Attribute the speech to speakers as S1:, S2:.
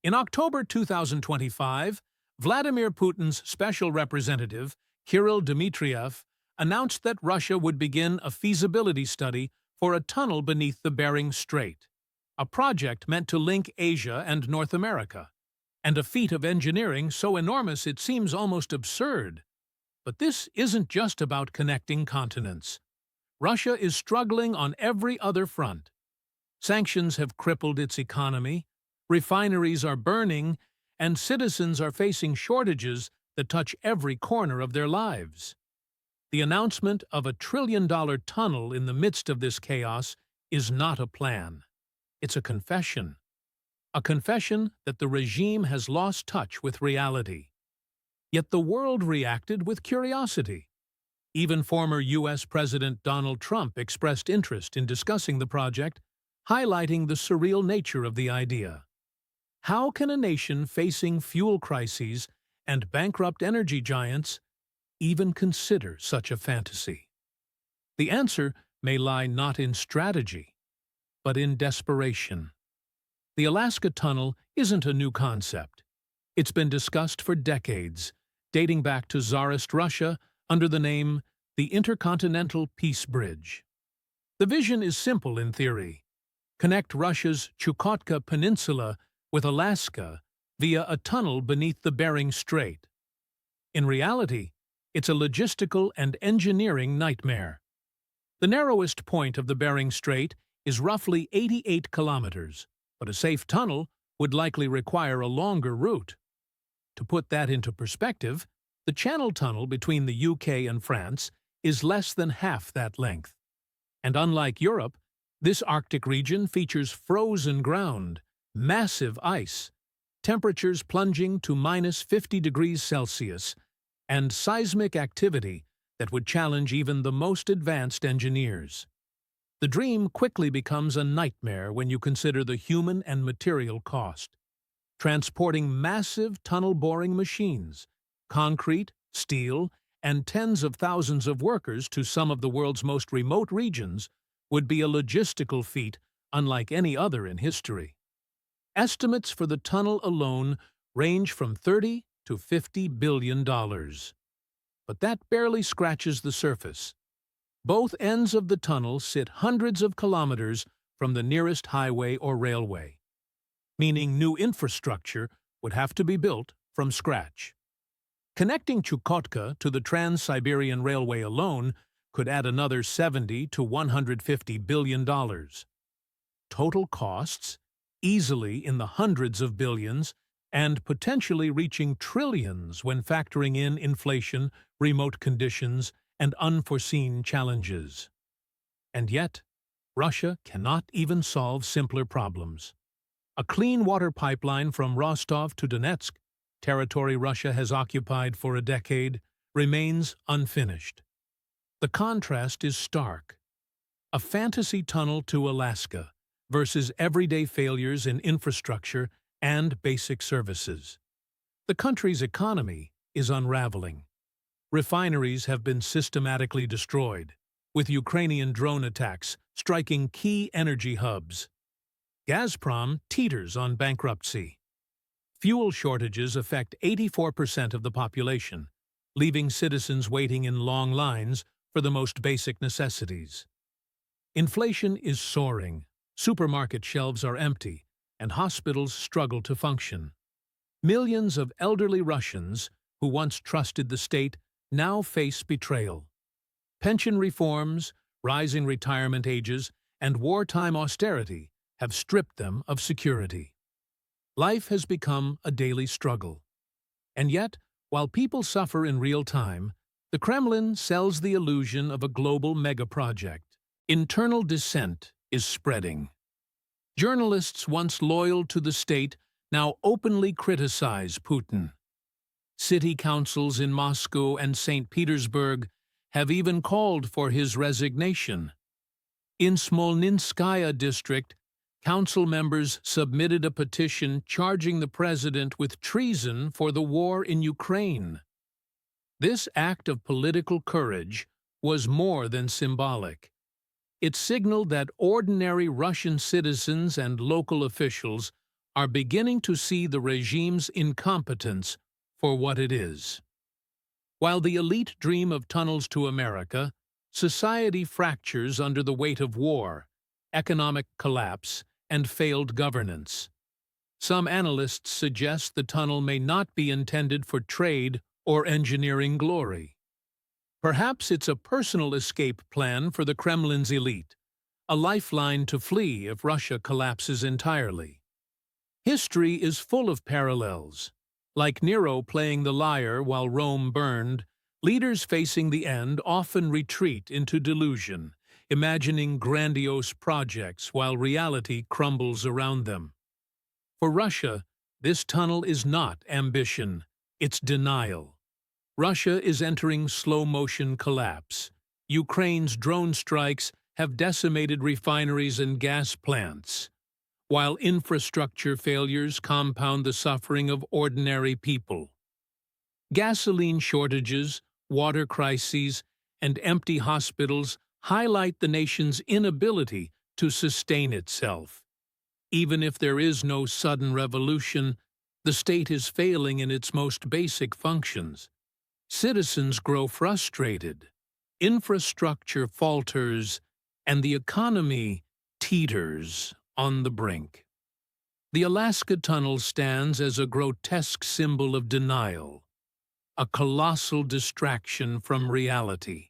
S1: In October 2025, Vladimir Putin's special representative, Kirill Dmitriev, announced that Russia would begin a feasibility study for a tunnel beneath the Bering Strait, a project meant to link Asia and North America, and a feat of engineering so enormous it seems almost absurd. But this isn't just about connecting continents. Russia is struggling on every other front. Sanctions have crippled its economy, refineries are burning, and citizens are facing shortages that touch every corner of their lives. The announcement of a trillion-dollar tunnel in the midst of this chaos is not a plan. It's a confession. A confession that the regime has lost touch with reality. Yet the world reacted with curiosity. Even former U.S. President Donald Trump expressed interest in discussing the project, highlighting the surreal nature of the idea. How can a nation facing fuel crises and bankrupt energy giants even consider such a fantasy? The answer may lie not in strategy, but in desperation. The Alaska Tunnel isn't a new concept. It's been discussed for decades, dating back to Tsarist Russia under the name the Intercontinental Peace Bridge. The vision is simple in theory. Connect Russia's Chukotka Peninsula with Alaska via a tunnel beneath the Bering Strait. In reality, it's a logistical and engineering nightmare. The narrowest point of the Bering Strait is roughly 88 kilometers, but a safe tunnel would likely require a longer route. To put that into perspective, the Channel Tunnel between the UK and France is less than half that length. And unlike Europe, this Arctic region features frozen ground, massive ice, temperatures plunging to -50 degrees Celsius, and seismic activity that would challenge even the most advanced engineers. The dream quickly becomes a nightmare when you consider the human and material cost. Transporting massive tunnel-boring machines, concrete, steel, and tens of thousands of workers to some of the world's most remote regions would be a logistical feat unlike any other in history. Estimates for the tunnel alone range from $30 to $50 billion. But that barely scratches the surface. Both ends of the tunnel sit hundreds of kilometers from the nearest highway or railway, meaning new infrastructure would have to be built from scratch. Connecting Chukotka to the Trans-Siberian Railway alone could add another $70 to $150 billion. Total costs, easily in the hundreds of billions, and potentially reaching trillions when factoring in inflation, remote conditions, and unforeseen challenges. And yet, Russia cannot even solve simpler problems. A clean water pipeline from Rostov to Donetsk, territory Russia has occupied for a decade, remains unfinished. The contrast is stark. A fantasy tunnel to Alaska versus everyday failures in infrastructure and basic services. The country's economy is unraveling. Refineries have been systematically destroyed, with Ukrainian drone attacks striking key energy hubs. Gazprom teeters on bankruptcy. Fuel shortages affect 84% of the population, leaving citizens waiting in long lines for the most basic necessities. Inflation is soaring, supermarket shelves are empty, and hospitals struggle to function. Millions of elderly Russians who once trusted the state now face betrayal. Pension reforms, rising retirement ages, and wartime austerity have stripped them of security. Life has become a daily struggle. And yet, while people suffer in real time, the Kremlin sells the illusion of a global mega-project. Internal dissent is spreading. Journalists once loyal to the state now openly criticize Putin. City councils in Moscow and St. Petersburg have even called for his resignation. In Smolninskaya district, council members submitted a petition charging the president with treason for the war in Ukraine. This act of political courage was more than symbolic. It signaled that ordinary Russian citizens and local officials are beginning to see the regime's incompetence for what it is. While the elite dream of tunnels to America, society fractures under the weight of war, economic collapse, and failed governance. Some analysts suggest the tunnel may not be intended for trade or engineering glory. Perhaps it's a personal escape plan for the Kremlin's elite, a lifeline to flee if Russia collapses entirely. History is full of parallels. Like Nero playing the lyre while Rome burned, leaders facing the end often retreat into delusion, imagining grandiose projects while reality crumbles around them. For Russia, this tunnel is not ambition, it's denial. Russia is entering slow-motion collapse. Ukraine's drone strikes have decimated refineries and gas plants, while infrastructure failures compound the suffering of ordinary people. Gasoline shortages, water crises, and empty hospitals highlight the nation's inability to sustain itself. Even if there is no sudden revolution, the state is failing in its most basic functions. Citizens grow frustrated, infrastructure falters, and the economy teeters on the brink. The Alaska Tunnel stands as a grotesque symbol of denial, a colossal distraction from reality.